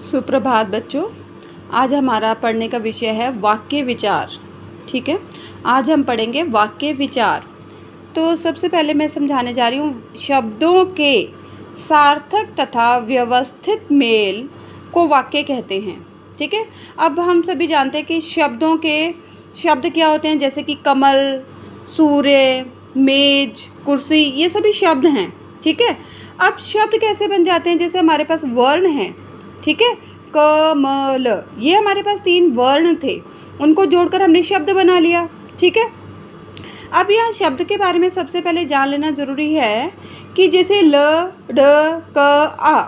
सुप्रभात बच्चों। आज हमारा पढ़ने का विषय है वाक्य विचार। ठीक है, आज हम पढ़ेंगे वाक्य विचार। तो सबसे पहले मैं समझाने जा रही हूँ शब्दों के सार्थक तथा व्यवस्थित मेल को वाक्य कहते हैं। ठीक है, अब हम सभी जानते हैं कि शब्द क्या होते हैं, जैसे कि कमल, सूर्य, मेज, कुर्सी, ये सभी शब्द हैं। ठीक है, अब शब्द कैसे बन जाते हैं, जैसे हमारे पास वर्ण हैं। ठीक है, कमल, ये हमारे पास 3 वर्ण थे, उनको जोड़कर हमने शब्द बना लिया। ठीक है, अब यहाँ शब्द के बारे में सबसे पहले जान लेना ज़रूरी है कि जैसे ल, ड, क, आ,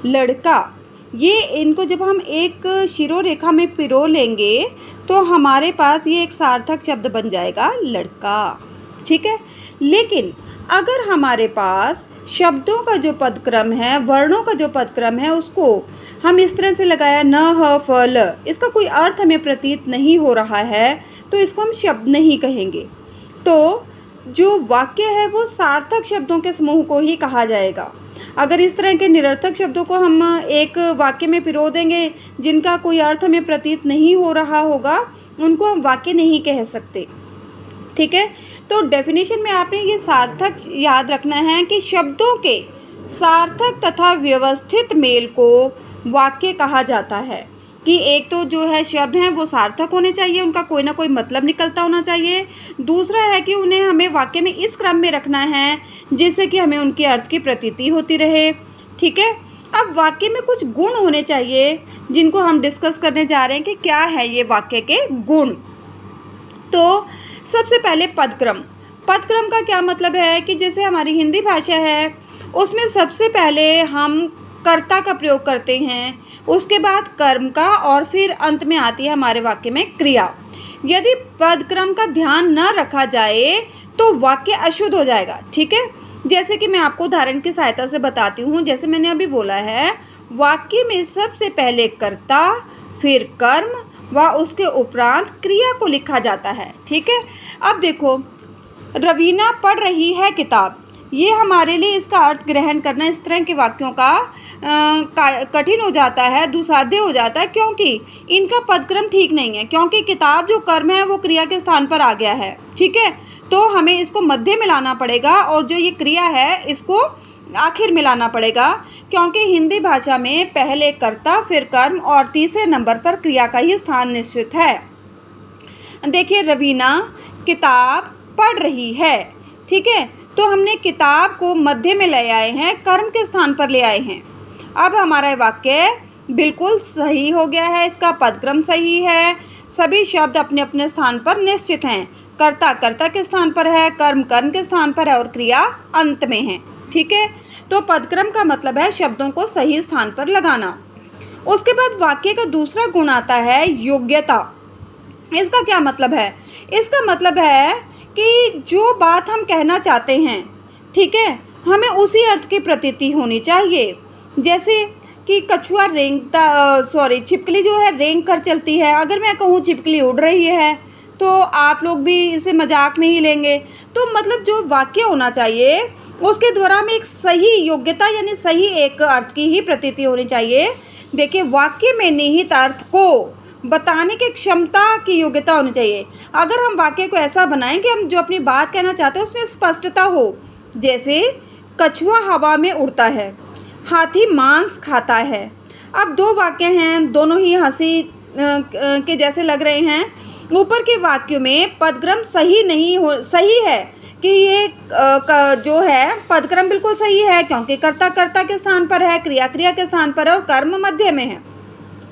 लड़का, ये इनको जब हम एक शिरोरेखा में पिरो लेंगे तो हमारे पास ये एक सार्थक शब्द बन जाएगा, लड़का। ठीक है, लेकिन अगर हमारे पास शब्दों का जो पदक्रम है, वर्णों का जो पदक्रम है, उसको हम इस तरह से लगाया न, ह, फ, ल, इसका कोई अर्थ हमें प्रतीत नहीं हो रहा है, तो इसको हम शब्द नहीं कहेंगे। तो जो वाक्य है वो सार्थक शब्दों के समूह को ही कहा जाएगा। अगर इस तरह के निरर्थक शब्दों को हम एक वाक्य में पिरो देंगे जिनका कोई अर्थ हमें प्रतीत नहीं हो रहा होगा, उनको हम वाक्य नहीं कह सकते। ठीक है, तो डेफिनेशन में आपने ये सार्थक याद रखना है कि शब्दों के सार्थक तथा व्यवस्थित मेल को वाक्य कहा जाता है। कि एक तो जो है शब्द हैं वो सार्थक होने चाहिए, उनका कोई ना कोई मतलब निकलता होना चाहिए। दूसरा है कि उन्हें हमें वाक्य में इस क्रम में रखना है जिससे कि हमें उनके अर्थ की प्रतीति होती रहे। ठीक है, अब वाक्य में कुछ गुण होने चाहिए जिनको हम डिस्कस करने जा रहे हैं कि क्या है ये वाक्य के गुण। तो सबसे पहले पदक्रम का क्या मतलब है कि जैसे हमारी हिंदी भाषा है उसमें सबसे पहले हम कर्ता का प्रयोग करते हैं, उसके बाद कर्म का, और फिर अंत में आती है हमारे वाक्य में क्रिया। यदि पदक्रम का ध्यान न रखा जाए तो वाक्य अशुद्ध हो जाएगा। ठीक है, जैसे कि मैं आपको उदाहरण की सहायता से बताती हूँ। जैसे मैंने अभी बोला है, वाक्य में सबसे पहले कर्ता, फिर कर्म व उसके उपरांत क्रिया को लिखा जाता है। ठीक है, अब देखो, रवीना पढ़ रही है किताब, ये हमारे लिए इसका अर्थ ग्रहण करना इस तरह के वाक्यों का कठिन हो जाता है, दुसाध्य हो जाता है, क्योंकि इनका पदक्रम ठीक नहीं है। क्योंकि किताब जो कर्म है वो क्रिया के स्थान पर आ गया है। ठीक है, तो हमें इसको मध्य में लाना पड़ेगा और जो ये क्रिया है इसको आखिर में लाना पड़ेगा, क्योंकि हिंदी भाषा में पहले कर्ता, फिर कर्म और तीसरे नंबर पर क्रिया का ही स्थान निश्चित है। देखिए, रवीना किताब पढ़ रही है। ठीक है, तो हमने किताब को मध्य में ले आए हैं, कर्म के स्थान पर ले आए हैं। अब हमारा वाक्य बिल्कुल सही हो गया है, इसका पदक्रम सही है, सभी शब्द अपने अपने स्थान पर निश्चित हैं। कर्ता के स्थान पर है, कर्म के स्थान पर है और क्रिया अंत में है। ठीक है, तो पदक्रम का मतलब है शब्दों को सही स्थान पर लगाना। उसके बाद वाक्य का दूसरा गुण आता है योग्यता। इसका क्या मतलब है? इसका मतलब है कि जो बात हम कहना चाहते हैं, ठीक है, हमें उसी अर्थ की प्रतीति होनी चाहिए। जैसे कि कछुआ छिपकली जो है रेंग कर चलती है। अगर मैं कहूँ छिपकली उड़ रही है तो आप लोग भी इसे मजाक में ही लेंगे। तो मतलब जो वाक्य होना चाहिए उसके द्वारा हमें एक सही योग्यता यानी सही एक अर्थ की ही प्रतीति होनी चाहिए। देखिए, वाक्य में निहित अर्थ को बताने की क्षमता की योग्यता होनी चाहिए। अगर हम वाक्य को ऐसा बनाएं कि हम जो अपनी बात कहना चाहते हैं उसमें स्पष्टता हो, जैसे कछुआ हवा में उड़ता है, हाथी मांस खाता है। अब 2 वाक्य हैं, दोनों ही हंसी के जैसे लग रहे हैं। ऊपर के वाक्यों में पदक्रम सही है कि ये जो है पदक्रम बिल्कुल सही है, क्योंकि कर्ता के स्थान पर है, क्रिया के स्थान पर है और कर्म मध्य में है।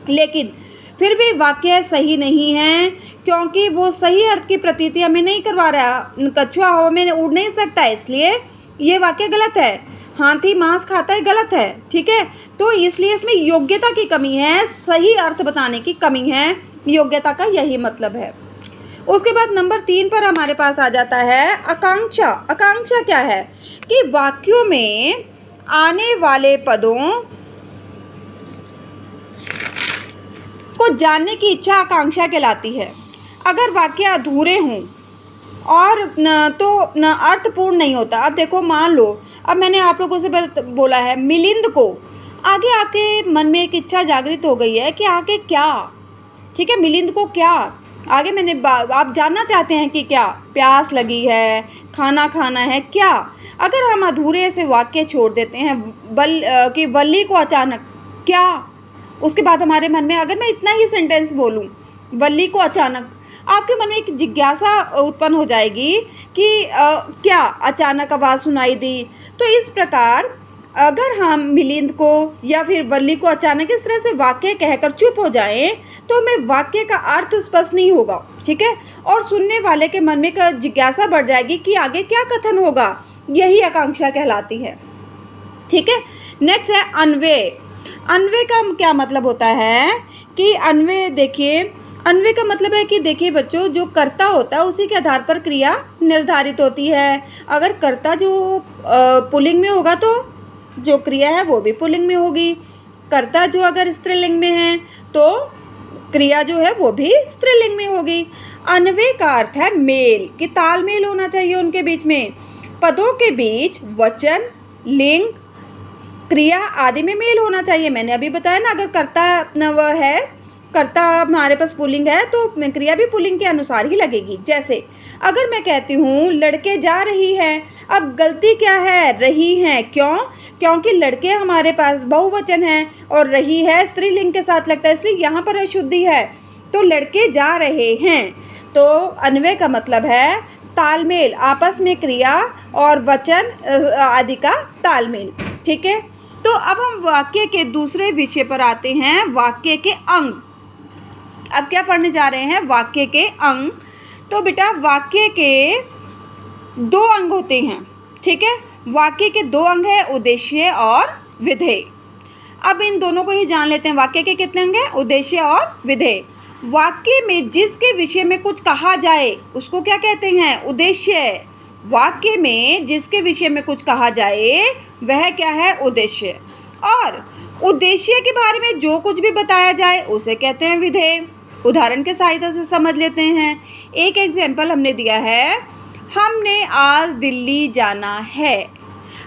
लेकिन फिर भी वाक्य सही नहीं है, क्योंकि वो सही अर्थ की प्रतीति हमें नहीं करवा रहा। कछुआ हवा में उड़ नहीं सकता, इसलिए ये वाक्य गलत है। हाथी मांस खाता है, गलत है। ठीक है, तो इसलिए इसमें योग्यता की कमी है, सही अर्थ बताने की कमी है, योग्यता का यही मतलब है। उसके बाद नंबर 3 पर हमारे पास आ जाता है आकांक्षा। आकांक्षा क्या है कि वाक्यों में आने वाले पदों को जानने की इच्छा आकांक्षा कहलाती है। अगर वाक्य अधूरे हों और अर्थपूर्ण नहीं होता। अब देखो, मान लो अब मैंने आप लोगों से बोला है मिलिंद को आगे आपके मन में एक इच्छा जागृत हो गई है कि आगे क्या, ठीक है, मिलिंद को क्या आगे आप जानना चाहते हैं कि क्या, प्यास लगी है, खाना खाना है, क्या। अगर हम अधूरे से वाक्य छोड़ देते हैं कि वल्ली को अचानक क्या, उसके बाद हमारे मन में अगर मैं इतना ही सेंटेंस बोलूं, वल्ली को अचानक, आपके मन में एक जिज्ञासा उत्पन्न हो जाएगी कि क्या अचानक आवाज़ सुनाई दी। तो इस प्रकार अगर हम मिलिंद को या फिर वल्ली को अचानक इस तरह से वाक्य कहकर चुप हो जाएं तो हमें वाक्य का अर्थ स्पष्ट नहीं होगा, ठीक है, और सुनने वाले के मन में जिज्ञासा बढ़ जाएगी कि आगे क्या कथन होगा। यही आकांक्षा कहलाती है, ठीक है। नेक्स्ट है अन्वय। अन्वय का क्या मतलब होता है कि अन्वय, देखिए अन्वय का मतलब है कि देखिए बच्चों, जो कर्ता होता है उसी के आधार पर क्रिया निर्धारित होती है। अगर कर्ता जो पुल्लिंग में होगा तो जो क्रिया है वो भी पुल्लिंग में होगी। कर्ता जो अगर स्त्रीलिंग में है तो क्रिया जो है वो भी स्त्रीलिंग में होगी। अन्वय का अर्थ है मेल, कि तालमेल होना चाहिए उनके बीच में। पदों के बीच वचन, लिंग, क्रिया आदि में मेल होना चाहिए। मैंने अभी बताया ना, अगर कर्ता अपना वह है, कर्ता हमारे पास पुल्लिंग है तो क्रिया भी पुल्लिंग के अनुसार ही लगेगी। जैसे अगर मैं कहती हूँ लड़के जा रही हैं, अब गलती क्या है, रही हैं। क्यों? क्योंकि लड़के हमारे पास बहुवचन है और रही है स्त्रीलिंग के साथ लगता है, इसलिए यहाँ पर अशुद्धि है। तो लड़के जा रहे हैं, तो अन्वय का मतलब है तालमेल, आपस में क्रिया और वचन आदि का तालमेल, ठीक है। तो अब हम वाक्य के दूसरे विषय पर आते हैं, वाक्य के अंग। अब क्या पढ़ने जा रहे हैं? वाक्य के अंग। तो बेटा वाक्य के दो अंग होते हैं, ठीक है। वाक्य के दो अंग हैं, उद्देश्य और विधेय। अब इन दोनों को ही जान लेते हैं। वाक्य के कितने अंग हैं? उद्देश्य और विधेय। वाक्य में जिसके विषय में कुछ कहा जाए उसको क्या कहते हैं? उद्देश्य। वाक्य में जिसके विषय में कुछ कहा जाए वह क्या है? उद्देश्य। और उद्देश्य के बारे में जो कुछ भी बताया जाए उसे कहते हैं विधेय। उदाहरण के सहायता से समझ लेते हैं। एक एग्जाम्पल हमने दिया है, हमने आज दिल्ली जाना है।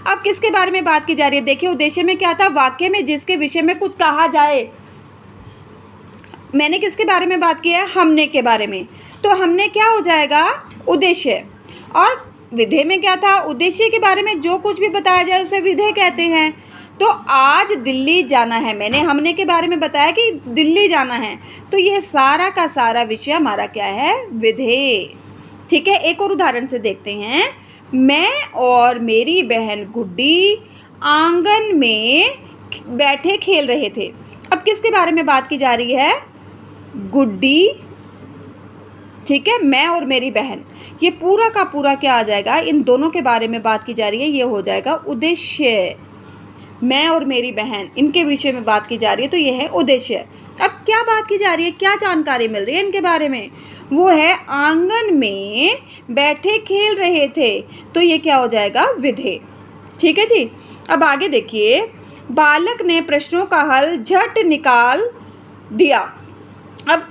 अब किसके बारे में बात की जा रही है? देखिए उद्देश्य में क्या था? वाक्य में जिसके विषय में कुछ कहा जाए। मैंने किसके बारे में बात की है? हमने के बारे में। तो हमने क्या हो जाएगा? उद्देश्य। और विधेय में क्या था? उद्देश्य के बारे में जो कुछ भी बताया जाए उसे विधेय कहते हैं। तो आज दिल्ली जाना है, मैंने हमने के बारे में बताया कि दिल्ली जाना है, तो ये सारा का सारा विषय हमारा क्या है? विधेय, ठीक है। एक और उदाहरण से देखते हैं। मैं और मेरी बहन गुड्डी आंगन में बैठे खेल रहे थे। अब किसके बारे में बात की जा रही है? गुड्डी, ठीक है, मैं और मेरी बहन। ये पूरा का पूरा क्या आ जाएगा? इन दोनों के बारे में बात की जा रही है, ये हो जाएगा उद्देश्य। मैं और मेरी बहन, इनके विषय में बात की जा रही है, तो ये है उद्देश्य। अब क्या बात की जा रही है? क्या जानकारी मिल रही है इनके बारे में? वो है आंगन में बैठे खेल रहे थे, तो ये क्या हो जाएगा? विधेय, ठीक है जी। अब आगे देखिए, बालक ने प्रश्नों का हल झट निकाल दिया। अब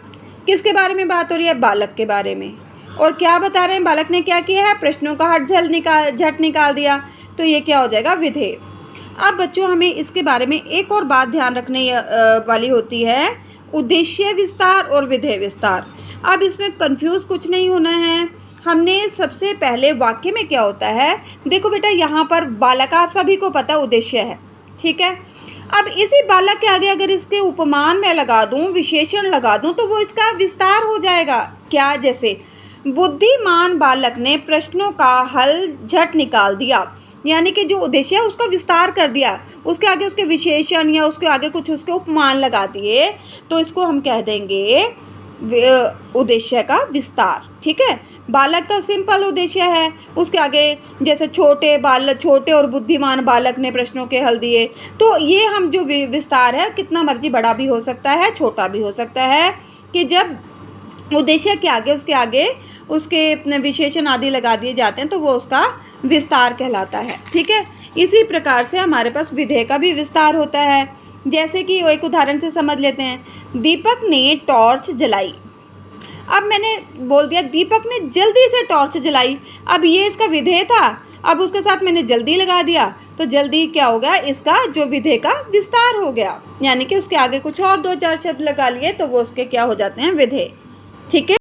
किसके बारे में बात हो रही है? बालक के बारे में। और क्या बता रहे हैं? बालक ने क्या किया है? प्रश्नों का हल झट निकाल दिया, तो ये क्या हो जाएगा? विधेय। अब बच्चों हमें इसके बारे में एक और बात ध्यान रखने वाली होती है, उद्देश्य विस्तार और विधेय विस्तार। अब इसमें कंफ्यूज कुछ नहीं होना है। हमने सबसे पहले वाक्य में क्या होता है, देखो बेटा यहाँ पर बालक आप सभी को पता उद्देश्य है, ठीक है। अब इसी बालक के आगे अगर इसके उपमान में लगा दूँ, विशेषण लगा दूँ, तो वो इसका विस्तार हो जाएगा। क्या? जैसे बुद्धिमान बालक ने प्रश्नों का हल झट निकाल दिया, यानी कि जो उद्देश्य है उसका विस्तार कर दिया, उसके आगे उसके विशेषण या उसके आगे कुछ उसके उपमान लगा दिए, तो इसको हम कह देंगे उद्देश्य का विस्तार, ठीक है। बालक का सिंपल उद्देश्य है, उसके आगे जैसे छोटे और बुद्धिमान बालक ने प्रश्नों के हल दिए, तो ये हम जो विस्तार है कितना मर्जी बड़ा भी हो सकता है, छोटा भी हो सकता है, कि जब उद्देश्य के आगे उसके विशेषण आदि लगा दिए जाते हैं तो वो उसका विस्तार कहलाता है, ठीक है। इसी प्रकार से हमारे पास विधेय का भी विस्तार होता है। जैसे कि एक उदाहरण से समझ लेते हैं। दीपक ने टॉर्च जलाई। अब मैंने बोल दिया दीपक ने जल्दी से टॉर्च जलाई, अब ये इसका विधेय था, अब उसके साथ मैंने जल्दी लगा दिया, तो जल्दी क्या हो गया, इसका जो विधेय का विस्तार हो गया, यानी कि उसके आगे कुछ और 2-4 शब्द लगा लिए तो वो उसके क्या हो जाते हैं, विधेय। ठीक है।